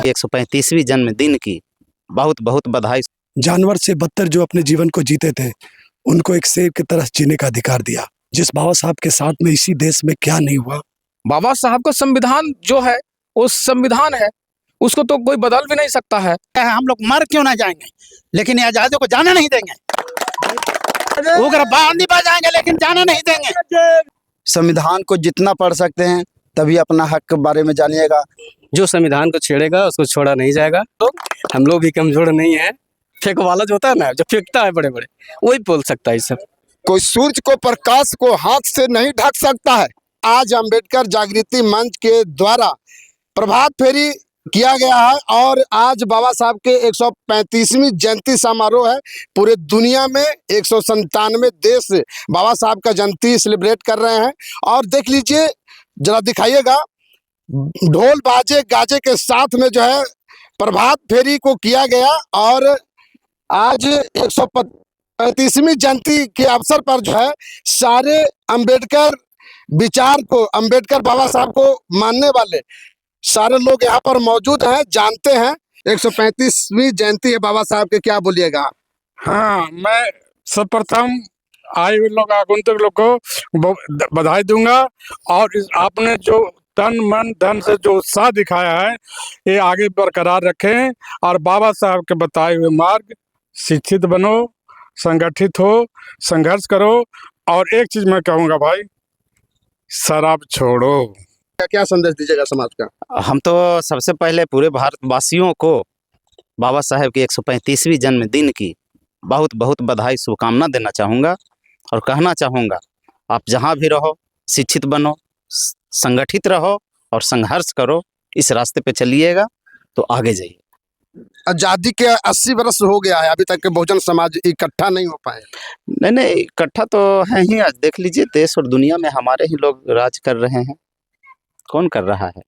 135वीं जन्मदिन की बहुत बहुत बधाई। जानवर से बदतर जो अपने जीवन को जीते थे, उनको एक शेर की तरह जीने का अधिकार दिया। जिस बाबा साहब के साथ में इसी देश में क्या नहीं हुआ। बाबा साहब का संविधान जो है वो संविधान है, उसको तो कोई बदल भी नहीं सकता है। हम लोग मर क्यों ना जाएंगे, लेकिन आजादी को जाना नहीं देंगे। उग्रवादी बजाएंगे लेकिन जाना नहीं देंगे। संविधान को जितना पढ़ सकते हैं तभी अपना हक के बारे में जानिएगा। जो संविधान को छेड़ेगा उसको छोड़ा नहीं जाएगा। तो हम लोग भी कमजोर नहीं है। फेंक वाला जो होता है ना, जो फेंकता है बड़े बड़े, वही बोल सकता है। सब कोई सूरज को प्रकाश को हाथ से नहीं ढक सकता है। आज अंबेडकर जागृति मंच के द्वारा प्रभात फेरी किया गया है और आज बाबा साहब के 135वीं जयंती समारोह है। पूरे दुनिया में 197 देश बाबा साहब का जयंती सेलिब्रेट कर रहे हैं। और देख लीजिए, जरा दिखाइएगा, ढोल बाजे गाजे के साथ में जो है प्रभात फेरी को किया गया। और आज 135वीं जयंती के अवसर पर जो है सारे अंबेडकर विचार को, अंबेडकर बाबा साहब को मानने वाले सारे लोग यहाँ पर मौजूद हैं। जानते हैं 135वीं जयंती है बाबा साहब के, क्या बोलिएगा? हाँ, मैं सर्वप्रथम आए हुए लोग आगंतुक लोग को बधाई दूंगा। और आपने जो तन मन धन से जो उत्साह दिखाया है, ये आगे बरकरार रखें और बाबा साहब के बताए हुए मार्ग, शिक्षित बनो, संगठित हो, संघर्ष करो। और एक चीज मैं कहूँगा भाई, शराब छोड़ो। क्या संदेश दीजिएगा समाज का? हम तो सबसे पहले पूरे भारतवासियों को बाबा साहेब की 135वीं जन्मदिन की बहुत बहुत बधाई, शुभकामना देना चाहूँगा। और कहना चाहूँगा, आप जहाँ भी रहो शिक्षित बनो, संगठित रहो और संघर्ष करो। इस रास्ते पे चलिएगा तो आगे जाइए। आजादी के 80 वर्ष हो गया है, अभी तक के बहुजन समाज इकट्ठा नहीं हो पाए। नहीं, इकट्ठा तो है ही। आज देख लीजिए, देश और दुनिया में हमारे ही लोग राज कर रहे हैं। कौन कर रहा है?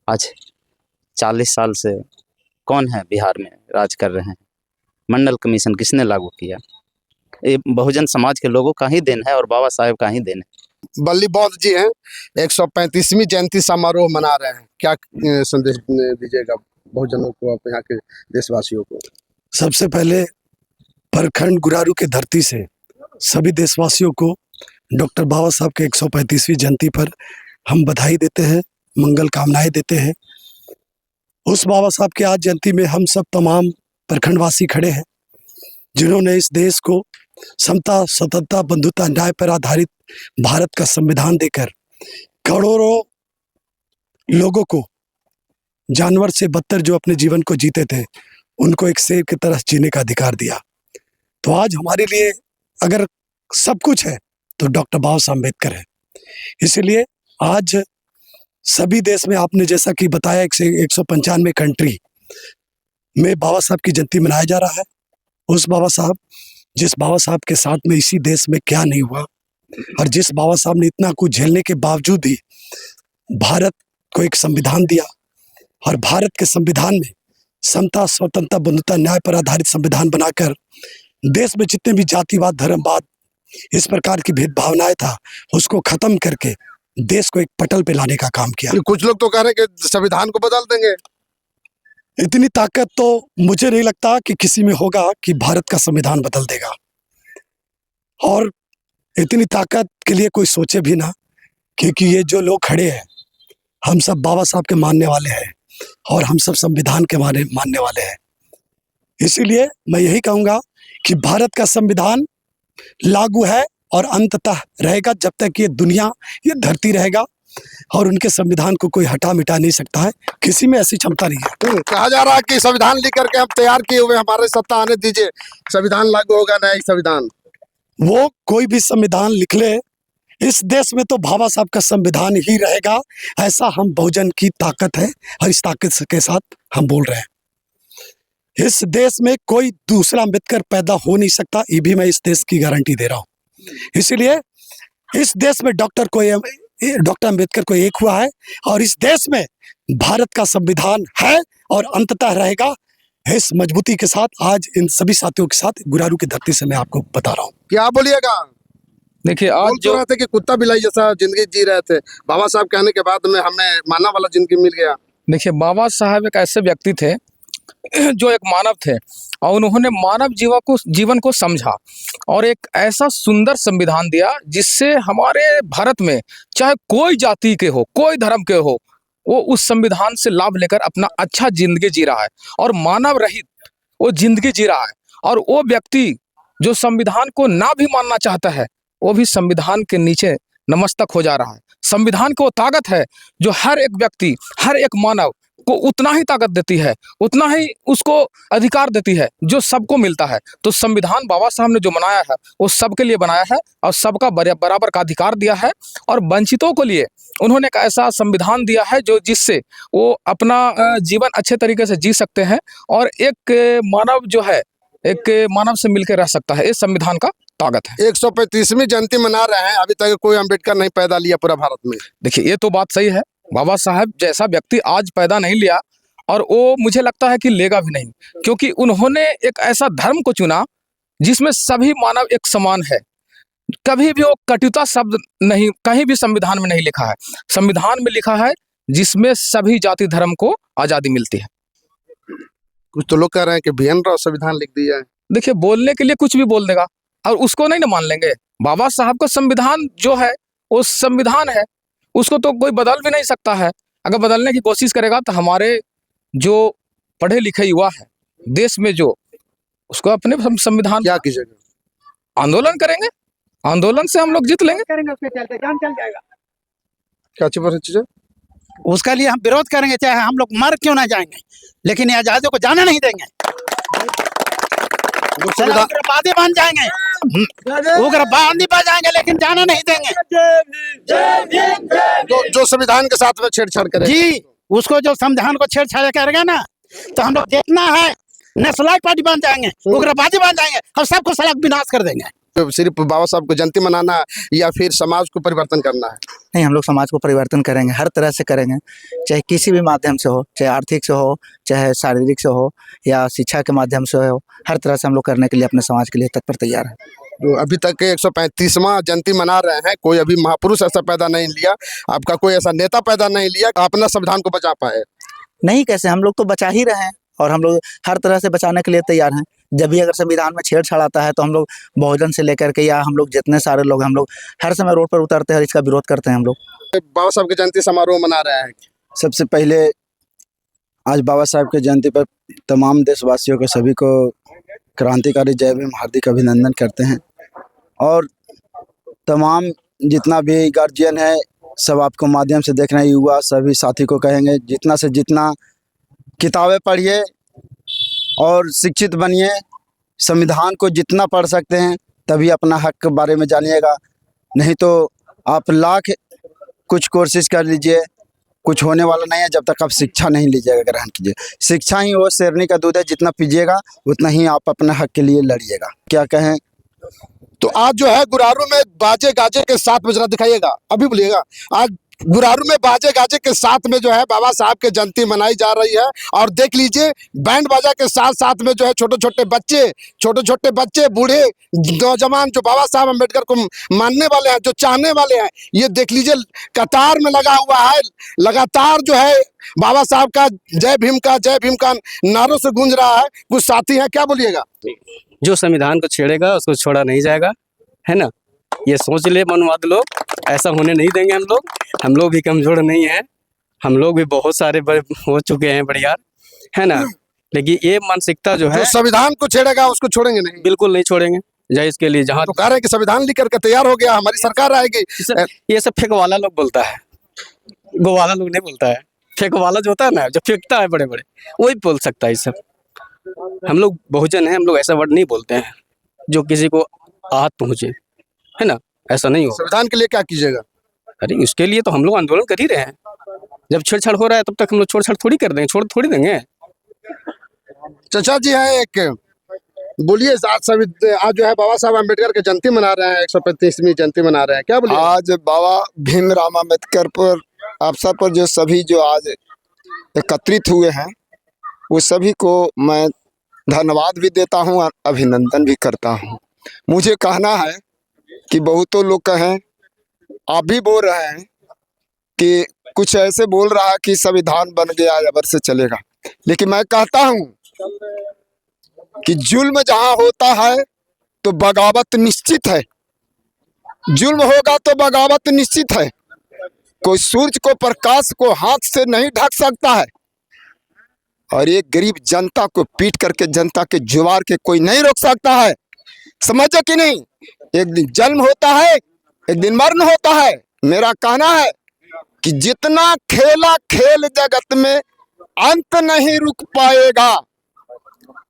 आज 40 साल से कौन है बिहार में राज कर रहे हैं? मंडल कमीशन किसने लागू किया? ये बहुजन समाज के लोगों का ही देन है और बाबा साहेब का ही देन है। बल्ली बौद्ध जी हैं, 135वीं जयंती समारोह मना रहे हैं, क्या संदेश दीजिएगा बहुजनों को, अपने यहाँ के देशवासियों को? सबसे पहले प्रखंड गुरारू के धरती से सभी देशवासियों को डॉक्टर बाबा साहब के 135वीं जयंती पर हम बधाई देते हैं, मंगल कामनाएं देते हैं। उस बाबा साहब के आज जयंती में हम सब तमाम प्रखंडवासी खड़े हैं, जिन्होंने इस देश को समता, स्वतंत्रता, बंधुता, न्याय पर आधारित भारत का संविधान देकर करोड़ों लोगों को, जानवर से बदतर जो अपने जीवन को जीते थे, उनको एक शेर की तरह जीने का अधिकार दिया। तो आज हमारे लिए अगर सब कुछ है तो डॉक्टर बाबा साहब अम्बेडकर है। इसलिए आज सभी देश में, आपने जैसा कि बताया, 195 कंट्री में बाबा साहब की जयंती मनाया जा रहा है। उस बाबा साहब, जिस बाबा साहब के साथ में इसी देश में क्या नहीं हुआ, और जिस बाबा साहब ने इतना कुछ झेलने के बावजूद भी भारत को एक संविधान दिया, और भारत के संविधान में समता, स्वतंत्रता, बंधुता, न्याय पर आधारित संविधान बनाकर देश में जितने भी जातिवाद, धर्मवाद, इस प्रकार की भेदभावनाएं था, उसको खत्म करके देश को एक पटल पे लाने का काम किया। कुछ लोग तो कह रहे हैं कि संविधान को बदल देंगे। इतनी ताकत तो मुझे नहीं लगता कि किसी में होगा कि भारत का संविधान बदल देगा। और इतनी ताकत के लिए कोई सोचे भी ना, क्योंकि ये जो लोग खड़े हैं, हम सब बाबा साहब के मानने वाले हैं और हम सब संविधान के मानने वाले हैं। इसीलिए मैं यही कहूँगा कि भारत का संविधान लागू है और अंततः रहेगा जब तक ये दुनिया, ये धरती रहेगा, और उनके संविधान को कोई हटा मिटा नहीं सकता है। किसी में ऐसी क्षमता नहीं है। कहा जा रहा है कि संविधान लिख करके हम तैयार किए हुए, हमारे सत्ता आने दीजिए, संविधान लागू होगा, नया संविधान। वो कोई भी संविधान लिख ले, इस देश में तो बाबा साहब का संविधान ही रहेगा। ऐसा हम बहुजन की ताकत है और इस ताकत के साथ हम बोल रहे हैं। इस देश में कोई दूसरा अम्बेडकर पैदा हो नहीं सकता, ये भी मैं इस देश की गारंटी दे रहा हूँ। इसीलिए इस देश में डॉक्टर अम्बेडकर को एक हुआ है और इस देश में भारत का संविधान है और अंततः रहेगा। इस मजबूती के साथ आज इन सभी साथियों के साथ गुरारू की धरती से मैं आपको बता रहा हूँ। क्या बोलिएगा? देखिए, आज जो रहे थे कि कुत्ता बिलाई जैसा जिंदगी जी रहे थे, बाबा साहब कहने के बाद में हमें मानव वाला जिंदगी मिल गया। देखिए, बाबा साहब एक ऐसे व्यक्ति थे जो एक मानव थे और उन्होंने मानव जीवन को समझा और एक ऐसा सुंदर संविधान दिया जिससे हमारे भारत में चाहे कोई जाति के हो, कोई धर्म के हो, वो उस संविधान से लाभ लेकर अपना अच्छा जिंदगी जी रहा है और मानव रहित वो जिंदगी जी रहा है। और वो व्यक्ति जो संविधान को ना भी मानना चाहता है, वो भी संविधान के नीचे नमस्तक हो जा रहा है। संविधान की वो ताकत है जो हर एक व्यक्ति, हर एक मानव को उतना ही ताकत देती है, उतना ही उसको अधिकार देती है जो सबको मिलता है। तो संविधान बाबा साहब ने जो बनाया है वो सबके लिए बनाया है और सबका बराबर का अधिकार दिया है। और वंचितों के लिए उन्होंने एक ऐसा संविधान दिया है जो जिससे वो अपना जीवन अच्छे तरीके से जी सकते हैं और एक मानव जो है एक मानव से मिलकर रह सकता है। इस संविधान का ताकत है। 135वीं जयंती मना रहे हैं, अभी तक कोई अम्बेडकर नहीं पैदा लिया पूरा भारत में। देखिए, ये तो बात सही है, बाबा साहब जैसा व्यक्ति आज पैदा नहीं लिया और वो मुझे लगता है कि लेगा भी नहीं, क्योंकि उन्होंने एक ऐसा धर्म को चुना जिसमें सभी मानव एक समान है। कभी भी वो कटुता शब्द नहीं कहीं भी संविधान में नहीं लिखा है। संविधान में लिखा है जिसमें सभी जाति धर्म को आजादी मिलती है। कुछ तो लोग कह रहे हैं कि बीएन राव संविधान लिख दिया है। देखिए, बोलने के लिए कुछ भी बोल देगा और उसको नहीं ना मान लेंगे। बाबा साहब का संविधान जो है वो संविधान है, उसको तो कोई बदल भी नहीं सकता है। अगर बदलने की कोशिश करेगा तो हमारे जो पढ़े लिखे युवा है देश में, जो उसको अपने संविधान क्या कीजिएगा? आंदोलन करेंगे, आंदोलन से हम लोग जीत लेंगे। क्या चीज है? उसका लिए हम विरोध करेंगे, चाहे हम लोग मर क्यों ना जाएंगे, लेकिन ये आजादियों को जाने नहीं देंगे। उग्रवादी बन जाएंगे, उग्रवादी बन जाएंगे, लेकिन जाने नहीं देंगे। जो संविधान के साथ में छेड़छाड़ करे जी, उसको जो संविधान को छेड़छाड़ करेगा ना, तो हम लोग देखना है नेशनल पार्टी बन जाएंगे, उग्रवादी बन जाएंगे और सबको सड़क विनाश कर देंगे। तो सिर्फ बाबा साहब को जयंती मनाना है या फिर समाज को परिवर्तन करना है? नहीं, हम लोग समाज को परिवर्तन करेंगे, हर तरह से करेंगे, चाहे किसी भी माध्यम से हो, चाहे आर्थिक से हो, चाहे शारीरिक से हो या शिक्षा के माध्यम से हो, हर तरह से हम लोग करने के लिए अपने समाज के लिए तत्पर तैयार हैं। तो अभी तक 135वां जयंती मना रहे हैं, कोई अभी महापुरुष ऐसा पैदा नहीं लिया, आपका कोई ऐसा नेता पैदा नहीं लिया अपना संविधान को बचा पाए? नहीं, कैसे, हम लोग तो बचा ही रहे हैं और हम लोग हर तरह से बचाने के लिए तैयार हैं। जब भी अगर संविधान में छेड़छाड़ आता है तो हम लोग बहुजन से लेकर के या हम लोग जितने सारे लोग हम लोग हर समय रोड पर उतरते हैं और इसका विरोध करते हैं हम लोग। बाबा साहब के जयंती समारोह मना रहे हैं। सबसे पहले आज बाबा साहब के जयंती पर तमाम देशवासियों को, सभी को क्रांतिकारी जय भीम हार्दिक अभिनंदन करते हैं और तमाम जितना भी गार्जियन है सब आपको माध्यम से देख रहे हैं, युवा सभी साथी को कहेंगे जितना से जितना किताबें पढ़िए और शिक्षित बनिए। संविधान को जितना पढ़ सकते हैं तभी अपना हक के बारे में जानिएगा, नहीं तो आप लाख कुछ कोशिश कर लीजिए, कुछ होने वाला नहीं है जब तक आप शिक्षा नहीं लीजिएगा, ग्रहण कीजिए। शिक्षा ही वो शेरनी का दूध है, जितना पीजिएगा उतना ही आप अपने हक के लिए लड़िएगा। क्या कहें? तो आज जो है गुरारू में बाजे गाजे के साथ में, जरा दिखाइएगा, अभी बोलिएगा। आज गुरारू में बाजे गाजे के साथ में जो है बाबा साहब के जयंती मनाई जा रही है और देख लीजिए बैंड बाजा के साथ साथ में जो है छोटे छोटे बच्चे बूढ़े नौजवान जो बाबा साहब अम्बेडकर को मानने वाले हैं, जो चाहने वाले हैं, ये देख लीजिए कतार में लगा हुआ है। लगातार जो है बाबा साहब का जय भीम का नारों से गूंज रहा है। कुछ साथी हैं, क्या बोलिएगा? जो संविधान को छेड़ेगा उसको छोड़ा नहीं जाएगा, है ना। ये सोच ले मनवाद लोग, ऐसा होने नहीं देंगे हम लोग भी कमजोर नहीं है, हम लोग भी बहुत सारे बड़े हो चुके हैं बढ़िया, है ना। लेकिन ये मानसिकता जो है, संविधान को छेड़ेगा उसको छोड़ेंगे नहीं, बिल्कुल नहीं छोड़ेंगे। जय इसके लिए जहाँ तो कह रहे हैं कि संविधान लिख करके तैयार हो गया, हमारी सरकार आएगी। ये सब फेंक वाला लोग बोलता है, गोवाला लोग नहीं बोलता है। फेंक वाला जो होता है ना, जो फेंकता है बड़े बड़े, वही बोल सकता है ये सब। हम लोग बहुजन हैं, हम लोग ऐसा वर्ड नहीं बोलते हैं जो किसी को आहत पहुंचे, है ना। ऐसा नहीं हो। संविधान के लिए क्या कीजिएगा? अरे उसके लिए तो हम लोग आंदोलन कर ही रहे हैं। जब छेड़छाड़ हो रहा है तब तक हम लोग छोड़ थोड़ी कर देंगे, छोड़ थोड़ी देंगे। चाचा जी है एक, बोलिए। आज जो है बाबा साहब अम्बेडकर के जयंती मना रहे हैं, 135वीं जयंती मना रहे हैं, क्या बोलिए? आज बाबा भीमराव अम्बेडकर पर अवसर पर जो सभी जो आज एकत्रित हुए हैं वो सभी को मैं धन्यवाद भी देता हूँ और अभिनंदन भी करता हूँ। मुझे कहना है कि बहुतों लोग कहें, आप भी बोल रहे हैं कि कुछ ऐसे बोल रहा है कि संविधान बन गया अबर से चलेगा, लेकिन मैं कहता हूं कि जुल्म जहां होता है तो बगावत निश्चित है। जुल्म होगा तो बगावत निश्चित है। कोई सूरज को प्रकाश को हाथ से नहीं ढक सकता है, और एक गरीब जनता को पीट करके जनता के जुआर के कोई नहीं रोक सकता है। समझो कि नहीं? एक दिन जन्म होता है, एक दिन मरण होता है। मेरा कहना है कि जितना खेला खेल जगत में अंत नहीं रुक पाएगा,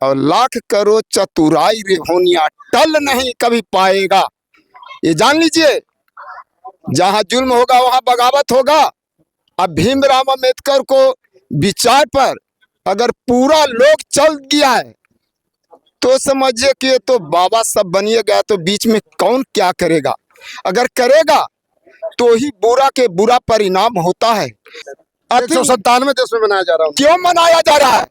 और लाख करो चतुराई रे होनिया टल नहीं कभी पाएगा। ये जान लीजिए, जहां जुल्म होगा वहां बगावत होगा। अब भीमराव अम्बेडकर को विचार पर अगर पूरा लोग चल गया है तो समझिए कि ये तो बाबा साहब बनिए गया, तो बीच में कौन क्या करेगा? अगर करेगा तो ही बुरा के बुरा परिणाम होता है। 197 देश में मनाया जा रहा है। क्यों मनाया जा रहा है?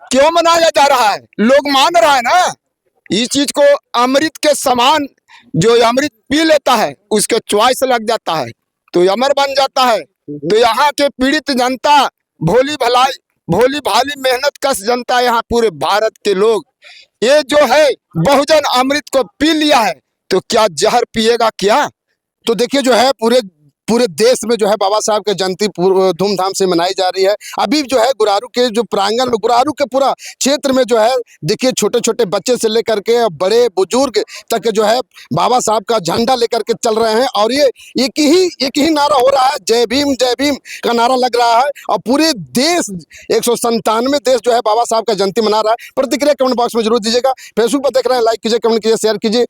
क्यों मनाया जा रहा है? लोग मान रहा है ना इस चीज को। अमृत के समान जो अमृत पी लेता है उसके च्वाइस लग जाता है तो अमर बन जाता है। तो यहाँ के पीड़ित जनता, भोली भाली मेहनत कश जनता, यहाँ पूरे भारत के लोग, ये जो है बहुजन अमृत को पी लिया है, तो क्या जहर पिएगा क्या? तो देखिए जो है पूरे देश में जो है बाबा साहब की जयंती धूमधाम से मनाई जा रही है। अभी जो है गुरारू के जो प्रांगण में, गुरारू के पूरा क्षेत्र में जो है देखिए छोटे छोटे बच्चे से लेकर के बड़े बुजुर्ग तक जो है बाबा साहब का झंडा लेकर के चल रहे हैं, और ये एक ही नारा हो रहा है, जय भीम का नारा लग रहा है। और पूरे देश 197 देश जो है बाबा साहब का जयंती मना रहा है। प्रतिक्रिया कमेंट बॉक्स में जरूर दीजिएगा। फेसबुक पर देख रहे हैं, लाइक कीजिए, कमेंट कीजिए, शेयर कीजिए।